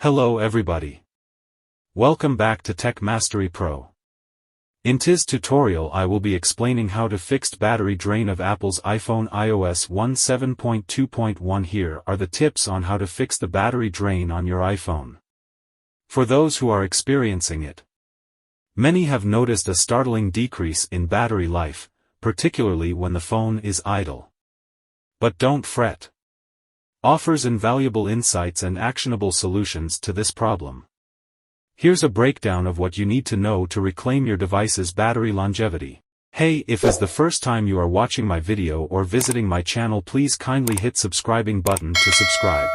Hello everybody. Welcome back to Tech Mastery Pro. In this tutorial I will be explaining how to fix battery drain of Apple's iPhone iOS 17.2.1. Here are the tips on how to fix the battery drain on your iPhone. For those who are experiencing it, many have noticed a startling decrease in battery life, particularly when the phone is idle. But don't fret. Offers invaluable insights and actionable solutions to this problem. Here's a breakdown of what you need to know to reclaim your device's battery longevity. Hey, if it's the first time you are watching my video or visiting my channel, please kindly hit subscribing button to subscribe.